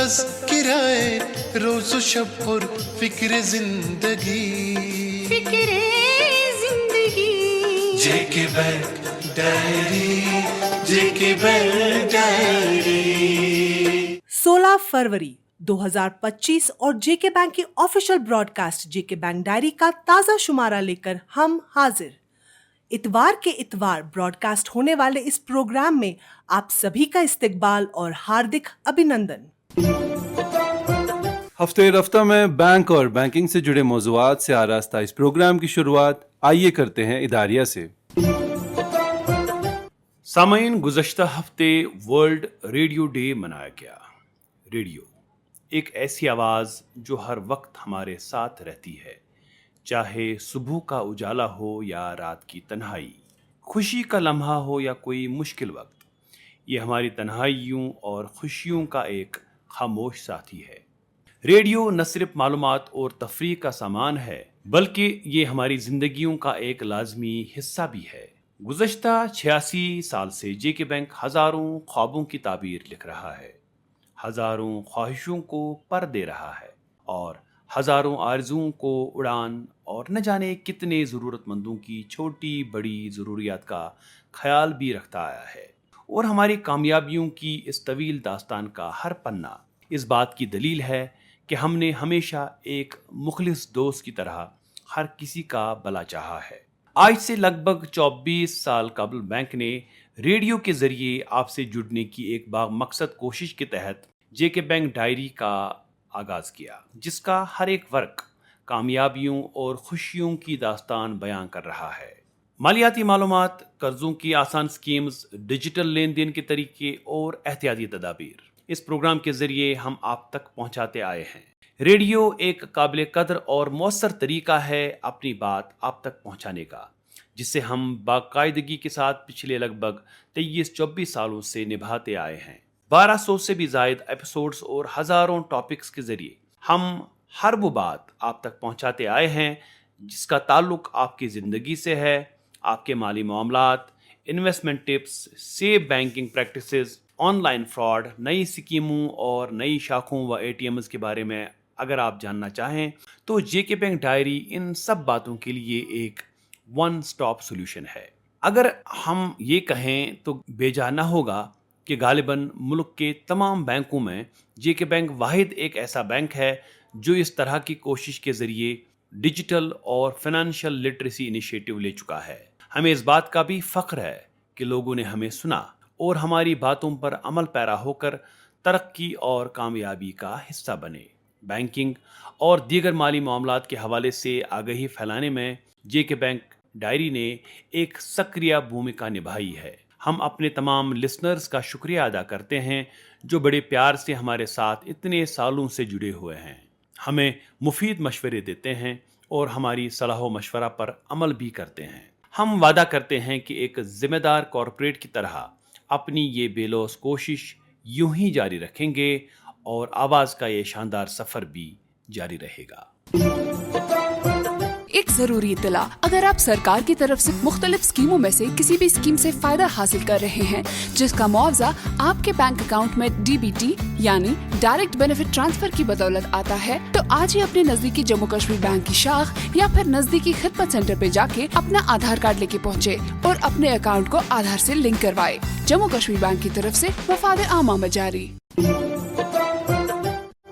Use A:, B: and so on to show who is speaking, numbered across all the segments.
A: तज़किराए रोज़ व शब और फिक्र ज़िंदगी जेके बैंक डायरी, जेके बैंक डायरी।
B: 16 फरवरी 2025 और जेके बैंक की ऑफिशियल ब्रॉडकास्ट जेके बैंक डायरी का ताज़ा शुमारा लेकर हम हाजिर। इतवार के इतवार ब्रॉडकास्ट होने वाले इस प्रोग्राम में आप सभी का इस्तकबाल और हार्दिक अभिनंदन।
C: हफ्ते रफ्ता में बैंक और बैंकिंग से जुड़े मौज़ूआत से आरास्ता इस प्रोग्राम की शुरुआत आइए करते हैं इदारिया से। सामईन, गुज़श्ता हफ्ते वर्ल्ड रेडियो डे मनाया गया। रेडियो एक ऐसी आवाज़ जो हर वक्त हमारे साथ रहती है, चाहे सुबह का उजाला हो या रात की तन्हाई, खुशी का लम्हा हो या कोई मुश्किल वक्त। ये हमारी तन्हाइयों और खुशियों का एक खामोश साथी है। रेडियो न सिर्फ मालूमात और तफरीह का सामान है, बल्कि ये हमारी ज़िंदगियों का एक लाजमी हिस्सा भी है। गुज़श्ता 86 साल से जेके बैंक हज़ारों ख्वाबों की ताबीर लिख रहा है, हज़ारों ख्वाहिशों को पर दे रहा है और हज़ारों आरज़ुओं को उड़ान और न जाने कितने ज़रूरतमंदों की छोटी बड़ी ज़रूरियात का ख्याल भी रखता आया है। और हमारी कामयाबियों की इस तवील दास्तान का हर पन्ना इस बात की दलील है कि हमने हमेशा एक मुखलिस दोस्त की तरह हर किसी का भला चाहा है। आज से लगभग 24 साल कबल बैंक ने रेडियो के ज़रिए आपसे जुड़ने की एक बामकसद कोशिश के तहत जेके बैंक डायरी का आगाज़ किया, जिसका हर एक वर्ग कामयाबियों और खुशियों की दास्तान बयां कर रहा है। मालियाती मालूमात, कर्ज़ों की आसान स्कीम्स, डिजिटल लेन देन के तरीके और एहतियाती तदाबीर इस प्रोग्राम के ज़रिए हम आप तक पहुंचाते आए हैं। रेडियो एक काबिल कदर और मौसर तरीका है अपनी बात आप तक पहुंचाने का, जिसे हम बाकायदगी के साथ पिछले लगभग 23-24 सालों से निभाते आए हैं। 1200 से भी ज़ायद एपिसोड्स और हज़ारों टॉपिक्स के ज़रिए हम हर वो बात आप तक पहुंचाते आए हैं जिसका ताल्लुक़ आपकी ज़िंदगी से है। आपके माली मामलात, investment tips, safe banking practices, online fraud, नई स्कीमों और नई शाखों व एटीएम्स के बारे में अगर आप जानना चाहें तो जेके बैंक डायरी इन सब बातों के लिए एक वन स्टॉप सॉल्यूशन है। अगर हम ये कहें तो बेजा न होगा कि गालिबन मुल्क के तमाम बैंकों में जेके बैंक वाहिद एक ऐसा बैंक है जो इस तरह की कोशिश के ज़रिए डिजिटल और फाइनेंशियल लिटरेसी इनिशिएटिव ले चुका है। हमें इस बात का भी फ़ख्र है कि लोगों ने हमें सुना और हमारी बातों पर अमल पैरा होकर तरक्की और कामयाबी का हिस्सा बने। बैंकिंग और दीगर माली मामलात के हवाले से आगाही फैलाने में जेके बैंक डायरी ने एक सक्रिय भूमिका निभाई है। हम अपने तमाम लिसनर्स का शुक्रिया अदा करते हैं जो बड़े प्यार से हमारे साथ इतने सालों से जुड़े हुए हैं, हमें मुफीद मशवरे देते हैं और हमारी सलाह व मशवरा पर अमल भी करते हैं। हम वादा करते हैं कि एक ज़िम्मेदार कॉरपोरेट की तरह अपनी ये बेलौस कोशिश यूं ही जारी रखेंगे और आवाज़ का ये शानदार सफ़र भी जारी रहेगा।
D: एक जरूरी इत्तला, अगर आप सरकार की तरफ से मुख्तलिफ स्कीमों में से किसी भी स्कीम से फायदा हासिल कर रहे हैं जिसका मुआवजा आपके बैंक अकाउंट में डीबीटी यानी डायरेक्ट बेनिफिट ट्रांसफर की बदौलत आता है, तो आज ही अपने नजदीकी जम्मू कश्मीर बैंक की शाख या फिर नजदीकी खिदमत सेंटर पे जाके अपना आधार कार्ड लेके पहुँचे और अपने अकाउंट को आधार से लिंक करवाए। जम्मू कश्मीर बैंक की तरफ से मफाद आमा में जारी।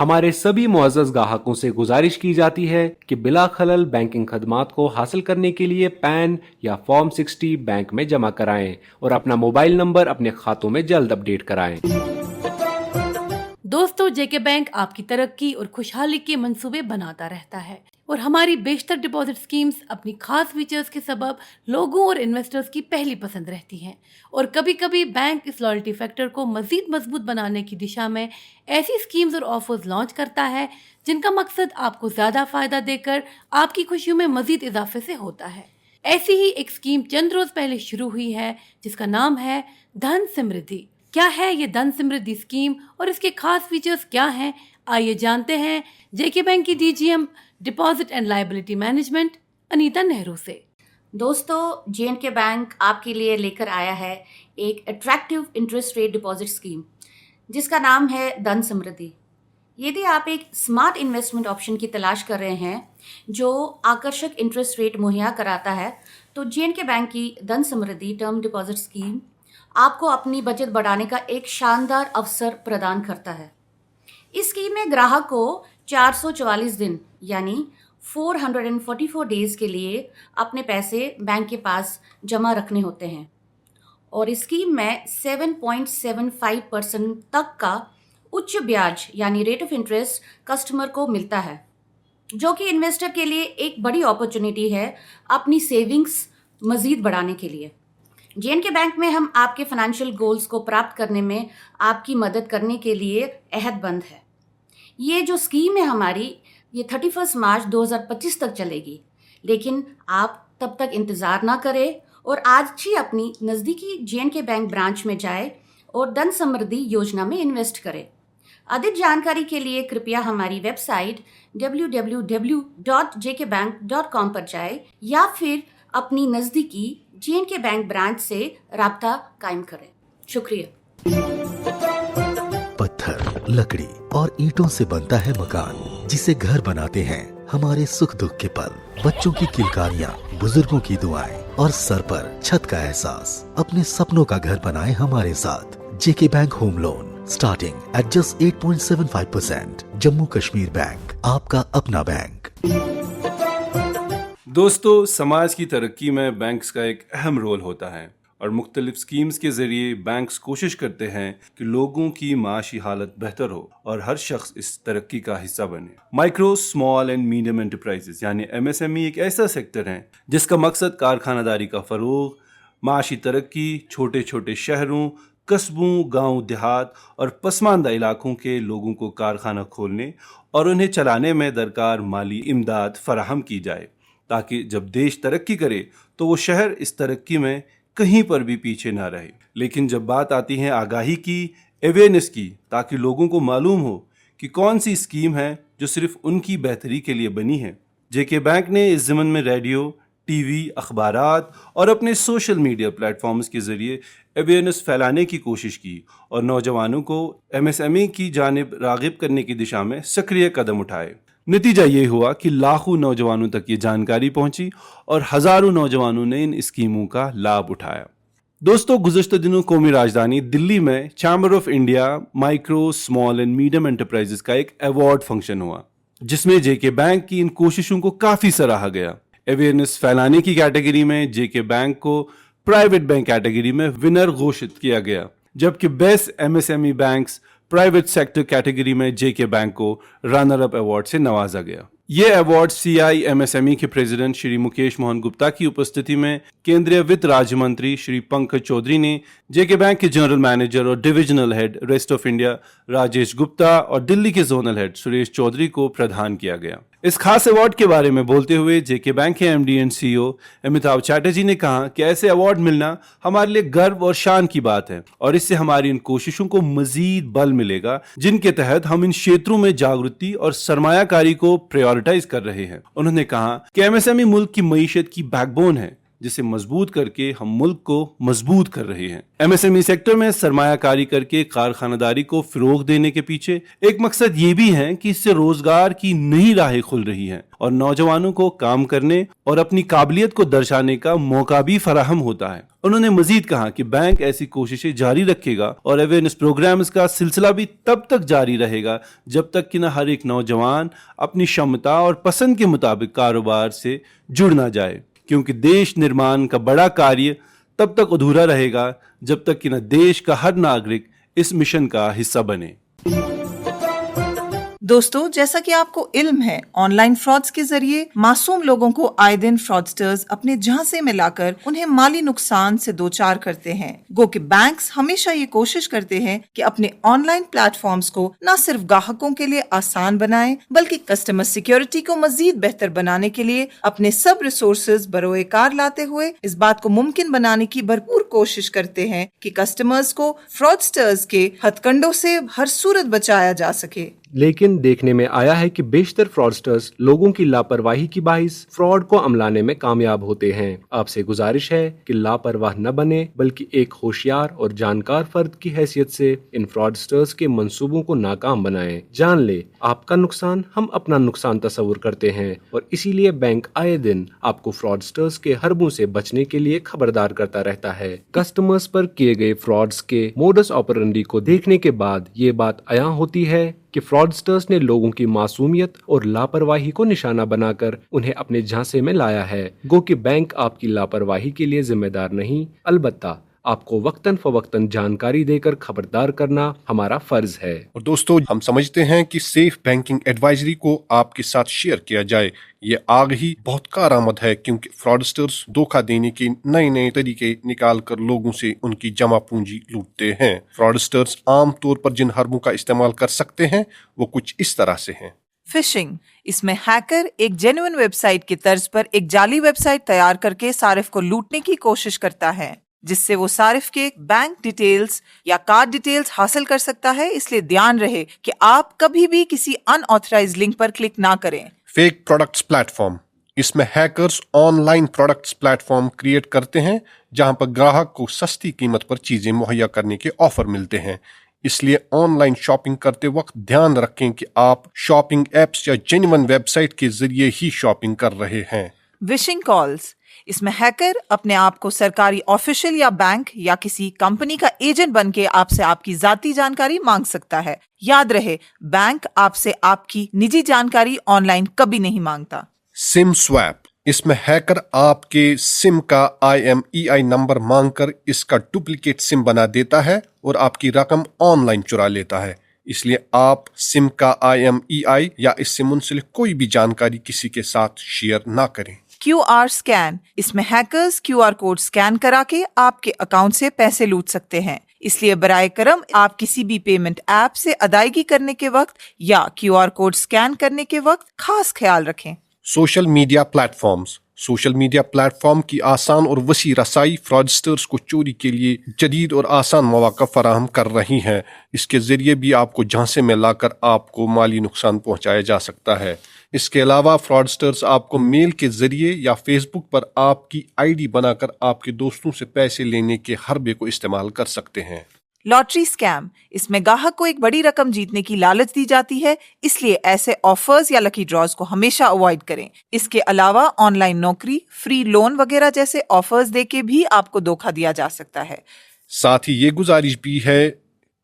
E: हमारे सभी मुअज़्ज़ज़ ग्राहकों से गुजारिश की जाती है कि बिला खलल बैंकिंग खदमात को हासिल करने के लिए पैन या फॉर्म 60 बैंक में जमा कराएं और अपना मोबाइल नंबर अपने खातों में जल्द अपडेट कराएं।
F: दोस्तों, जेके बैंक आपकी तरक्की और खुशहाली के मंसूबे बनाता रहता है और हमारी बेशतर डिपॉजिट स्कीम्स अपनी खास फीचर्स के सबब लोगों और इन्वेस्टर्स की पहली पसंद रहती हैं। और कभी कभी बैंक इस लॉयल्टी फैक्टर को मजीद मजबूत बनाने की दिशा में ऐसी स्कीम्स और ऑफर्स लॉन्च करता है जिनका मकसद आपको ज़्यादा फ़ायदा देकर आपकी खुशियों में मजीद इजाफे से होता है। ऐसी ही एक स्कीम चंद रोज़ पहले शुरू हुई है जिसका नाम है धन समृद्धि। क्या है ये धन समृद्धि स्कीम और इसके खास फीचर्स क्या हैं, आइए जानते हैं जेके बैंक की DGM deposit and liability management Anita Nehru से।
G: दोस्तों, जे&के बैंक आपके लिए लेकर आया है एक attractive interest rate deposit scheme जिसका नाम है धन समृद्धि। यदि आप एक स्मार्ट इन्वेस्टमेंट ऑप्शन की तलाश कर रहे हैं जो आकर्षक इंटरेस्ट रेट मुहैया कराता है, तो J&K बैंक की धन समृद्धि टर्म डिपॉजिट स्कीम आपको अपनी बचत बढ़ाने का एक शानदार अवसर प्रदान करता है। इस स्कीम में ग्राहक को 444 दिन यानी 444 डेज के लिए अपने पैसे बैंक के पास जमा रखने होते हैं और इस स्कीम में 7.75% तक का उच्च ब्याज यानी रेट ऑफ इंटरेस्ट कस्टमर को मिलता है, जो कि इन्वेस्टर के लिए एक बड़ी अपॉर्चुनिटी है अपनी सेविंग्स मजीद बढ़ाने के लिए। J&K बैंक में हम आपके फाइनेंशियल गोल्स को प्राप्त करने में आपकी मदद करने के लिए अहदबंद है। ये जो स्कीम है हमारी, ये 31 मार्च 2025 तक चलेगी, लेकिन आप तब तक इंतज़ार ना करें और आज ही अपनी नज़दीकी J&K बैंक ब्रांच में जाए और धन समृद्धि योजना में इन्वेस्ट करें। अधिक जानकारी के लिए कृपया हमारी वेबसाइट www.jkbank.com पर जाए या फिर अपनी नज़दीकी J&K बैंक ब्रांच से राब्ता कायम करें। शुक्रिया।
H: पत्थर, लकड़ी और ईंटों से बनता है मकान, जिसे घर बनाते हैं हमारे सुख दुख के पल, बच्चों की किलकारियाँ, बुजुर्गों की दुआएं और सर पर छत का एहसास। अपने सपनों का घर बनाएं हमारे साथ। JK bank home loan starting at just 8.75%। Jammu Kashmir bank, आपका अपना बैंक।
C: दोस्तों, समाज की तरक्की में बैंक्स का एक अहम रोल होता है और मुख्तलिफ स्कीम्स के ज़रिए बैंक्स कोशिश करते हैं कि लोगों की माशी हालत बेहतर हो और हर शख्स इस तरक्की का हिस्सा बने। Micro, small and medium enterprises यानी MSME एक ऐसा सेक्टर है जिसका मकसद कारखानादारी का फ़रोग, माशी तरक्की, छोटे छोटे शहरों, कस्बों, गांव देहात और पसमानदा इलाकों के लोगों को कारखाना खोलने और उन्हें चलाने में दरकार माली इमदाद फराहम की जाए, ताकि जब देश तरक्की करे तो वो शहर इस तरक्की में कहीं पर भी पीछे ना रहे। लेकिन जब बात आती है आगाही की, अवेयरनेस की, ताकि लोगों को मालूम हो कि कौन सी स्कीम है जो सिर्फ उनकी बेहतरी के लिए बनी है, JK बैंक ने इस ज़मन में रेडियो, टीवी, अखबारात और अपने सोशल मीडिया प्लेटफॉर्म्स के ज़रिए अवेयरनेस फैलाने की कोशिश की और नौजवानों को MSME की जानिब राग़िब करने की दिशा में सक्रिय कदम उठाए। नतीजा ये हुआ कि लाखों नौजवानों तक ये जानकारी पहुंची और हज़ारों नौजवानों ने इन स्कीमों का लाभ उठाया। दोस्तों, गुज़श्ता दिनों कौमी राजधानी दिल्ली में chamber of India micro, small and medium enterprises का एक अवार्ड फंक्शन हुआ, जिसमें JK बैंक की इन कोशिशों को काफ़ी सराहा गया। अवेयरनेस फैलाने की कैटेगरी में JK बैंक को प्राइवेट बैंक कैटेगरी में विनर घोषित किया गया, जबकि best MSME banks private sector category में JK बैंक को रनर अप अवार्ड से नवाजा गया। ये अवार्ड CI MSME के प्रेसिडेंट श्री मुकेश मोहन गुप्ता की उपस्थिति में केंद्रीय वित्त राज्य मंत्री श्री पंकज चौधरी ने JK बैंक के जनरल मैनेजर और divisional head rest of India Rajesh Gupta और दिल्ली के जोनल हेड सुरेश चौधरी को प्रदान किया गया। इस खास अवार्ड के बारे में बोलते हुए JK बैंक के MD and CEO Amitabh Chatterjee ने कहा कि ऐसे अवार्ड मिलना हमारे लिए गर्व और शान की बात है और इससे हमारी इन कोशिशों को मजीद बल मिलेगा, जिनके तहत हम इन क्षेत्रों में जागृति और सरमायाकारी को प्रायोरिटाइज कर रहे हैं। उन्होंने कहा कि MSME मुल्क की मईशत की बैकबोन है, जिसे मजबूत करके हम मुल्क को मजबूत कर रहे हैं। MSME सेक्टर में सरमायाकारी करके कारखानादारी को फरोग देने के पीछे एक मकसद ये भी है कि इससे रोजगार की नई राहें खुल रही हैं और नौजवानों को काम करने और अपनी काबिलियत को दर्शाने का मौका भी फराहम होता है। उन्होंने मजीद कहा कि बैंक ऐसी कोशिशें जारी रखेगा और अवेयरनेस प्रोग्राम्स का सिलसिला भी तब तक जारी रहेगा जब तक कि न हर एक नौजवान अपनी क्षमता और पसंद के मुताबिक कारोबार से जुड़ ना जाए, क्योंकि देश निर्माण का बड़ा कार्य तब तक अधूरा रहेगा जब तक कि न देश का हर नागरिक इस मिशन का हिस्सा बने।
I: दोस्तों, जैसा कि आपको इल्म है, ऑनलाइन फ्रॉड्स के जरिए मासूम लोगों को आए दिन फ्रॉडस्टर्स अपने झांसे में लाकर उन्हें माली नुकसान से दो चार करते हैं। गो कि बैंक्स हमेशा ये कोशिश करते हैं कि अपने ऑनलाइन प्लेटफॉर्म्स को न सिर्फ ग्राहकों के लिए आसान बनाएं, बल्कि कस्टमर सिक्योरिटी को मजीद बेहतर बनाने के लिए अपने सब रिसोर्सेज बरोए कार लाते हुए इस बात को मुमकिन बनाने की भरपूर कोशिश करते हैं कि कस्टमर्स को फ्रॉडस्टर्स के हथकंडों से हर सूरत बचाया जा सके।
E: लेकिन देखने में आया है कि बेशतर फ्रॉडस्टर्स लोगों की लापरवाही की बाइस फ्रॉड को अमलाने में कामयाब होते हैं। आपसे गुजारिश है कि लापरवाह न बने, बल्कि एक होशियार और जानकार फर्द की हैसियत से इन फ्रॉडस्टर्स के मंसूबों को नाकाम बनाएं। जान ले, आपका नुकसान हम अपना नुकसान तस्वुर करते हैं और इसीलिए बैंक आए दिन आपको फ्रॉडस्टर्स के हरबों से बचने के लिए खबरदार करता रहता है। कस्टमर्स पर किए गए फ्रॉड्स के मोडस ऑपरेंडी को देखने के बाद ये बात अयां होती है कि फ्रॉडस्टर्स ने लोगों की मासूमियत और लापरवाही को निशाना बनाकर उन्हें अपने झांसे में लाया है। गो कि बैंक आपकी लापरवाही के लिए जिम्मेदार नहीं, अलबत्ता आपको वक्तन फवक्तन जानकारी देकर खबरदार करना हमारा फर्ज है।
J: और दोस्तों, हम समझते हैं कि सेफ बैंकिंग एडवाइजरी को आपके साथ शेयर किया जाए। ये आग ही बहुत कारआमद है, क्योंकि फ्रॉडस्टर्स धोखा देने के नए नए तरीके निकाल कर लोगों से उनकी जमा पूंजी लूटते हैं। फ्रॉडस्टर्स आम तौर पर जिन हरबों का इस्तेमाल कर सकते हैं वो कुछ इस तरह से हैं।
I: फिशिंग, इसमें हैकर एक जेन्युइन वेबसाइट की तर्ज पर एक जाली वेबसाइट तैयार करके सारिफ को लूटने की कोशिश करता है, जिससे वो सारिफ के बैंक डिटेल्स या कार्ड डिटेल्स हासिल कर सकता है। इसलिए ध्यान रहे कि आप कभी भी किसी अनऑथराइज्ड लिंक पर क्लिक ना करें।
J: फेक प्रोडक्ट्स प्लेटफॉर्म, इसमें hackers online products platform create करते हैं जहां पर ग्राहक को सस्ती कीमत पर चीजें मुहैया करने के ऑफर मिलते हैं। इसलिए ऑनलाइन शॉपिंग करते वक्त ध्यान रखें कि आप शॉपिंग एप्स या जेन्युइन वेबसाइट के जरिए ही शॉपिंग कर रहे हैं।
I: विशिंग कॉल्स, इसमें हैकर अपने आप को सरकारी ऑफिशियल या बैंक या किसी कंपनी का एजेंट बनके आपसे आपकी जाती जानकारी मांग सकता है। याद रहे, बैंक आपसे आपकी निजी जानकारी ऑनलाइन कभी नहीं मांगता।
J: सिम स्वैप, इसमें हैकर आपके सिम का IMEI नंबर मांगकर इसका डुप्लीकेट सिम बना देता है और आपकी रकम ऑनलाइन चुरा लेता है। इसलिए आप सिम का IMEI या इससे मुंसलिक कोई भी जानकारी किसी के साथ शेयर ना करें।
I: QR स्कैन, इसमें हैकर्स QR कोड स्कैन करा के आपके अकाउंट से पैसे लूट सकते हैं। इसलिए बराए करम आप किसी भी पेमेंट ऐप से अदायगी करने के वक्त या QR कोड स्कैन करने के वक्त खास ख्याल रखें।
J: Social media platforms, social media platform की आसान और वसी रसाई फ्रॉडस्टर्स को चोरी के लिए जदीद और आसान मौका फराहम कर रही हैं। इसके जरिए भी आपको झांसे में लाकर आपको माली नुकसान पहुंचाया जा सकता है। इसके अलावा फ्रॉडस्टर्स आपको मेल के जरिए या फेसबुक पर आपकी ID बनाकर आपके दोस्तों से पैसे लेने के हरबे को इस्तेमाल कर सकते हैं।
I: लॉटरी स्कैम, इसमें ग्राहक को एक बड़ी रकम जीतने की लालच दी जाती है, इसलिए ऐसे ऑफर्स या लकी ड्रॉज को हमेशा अवॉइड करें। इसके अलावा ऑनलाइन नौकरी, फ्री लोन वगैरह जैसे ऑफर्स देके भी आपको धोखा दिया जा सकता है।
J: साथ ही ये गुजारिश भी है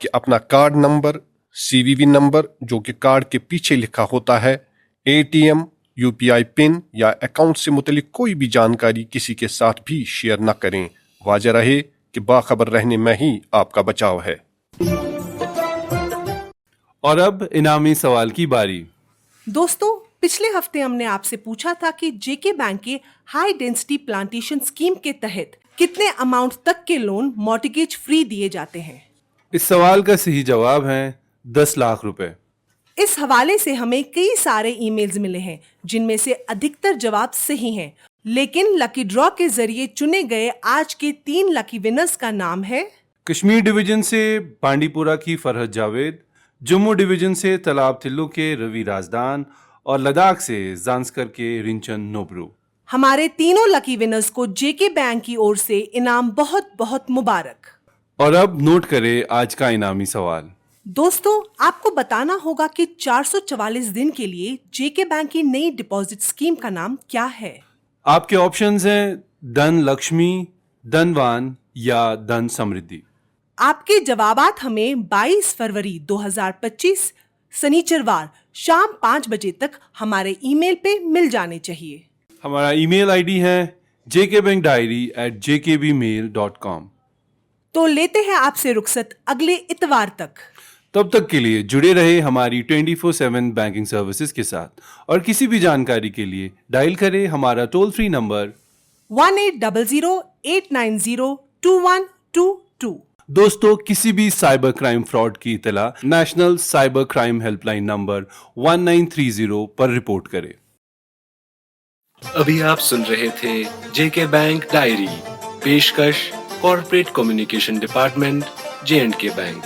J: कि अपना कार्ड नंबर, CVV नंबर जो कि कार्ड के पीछे लिखा होता है, ATM, UPI पिन या अकाउंट से मुतलिक कोई भी जानकारी किसी के साथ भी शेयर न करें। वाज़ेह रहे कि बाखबर रहने में ही आपका बचाव है।
C: और अब इनामी सवाल की बारी।
B: दोस्तों, पिछले हफ्ते हमने आपसे पूछा था कि जेके बैंक के हाई डेंसिटी प्लांटेशन स्कीम के तहत कितने अमाउंट तक के लोन मॉर्टगेज फ्री दिए जाते हैं।
C: इस सवाल का सही जवाब है 10 लाख रुपए।
B: इस हवाले से हमें कई सारे ईमेल्स मिले हैं, जिनमें से अधिकतर जवाब सही हैं, लेकिन लकी ड्रॉ के जरिए चुने गए आज के 3 लकी विनर्स का नाम है
C: कश्मीर डिवीजन से बांडीपुरा की फरहत जावेद, जम्मू डिवीजन से तालाब तिल्लू के रवि राजदान और लद्दाख से जांस्कर के रिंचन नोबरू।
B: हमारे तीनों लकी विनर्स को जेके बैंक की ओर से इनाम बहुत बहुत मुबारक।
C: और अब नोट करें आज का इनामी सवाल।
B: दोस्तों, आपको बताना होगा कि 444 दिन के लिए जेके बैंक की नई डिपॉजिट स्कीम का नाम क्या है।
C: आपके ऑप्शंस हैं धन लक्ष्मी, धनवान या धन समृद्धि।
B: आपके जवाबात हमें 22 फरवरी 2025 शनिचरवार शाम 5 बजे तक हमारे ईमेल पे मिल जाने चाहिए।
C: हमारा ईमेल आईडी है jkbankdiary@jkbmail.com।
B: तो लेते हैं आपसे रुखसत अगले इतवार तक।
C: तब तक के लिए जुड़े रहे हमारी 24/7 बैंकिंग सर्विसेज के साथ, और किसी भी जानकारी के लिए डायल करें हमारा टोल फ्री नंबर
B: 1800-890-2122।
C: दोस्तों, किसी भी साइबर क्राइम फ्रॉड की इतला national cyber crime helpline number 1930 पर रिपोर्ट करें।
K: अभी आप सुन रहे थे जेके बैंक डायरी, पेशकश corporate communication department, J&K bank.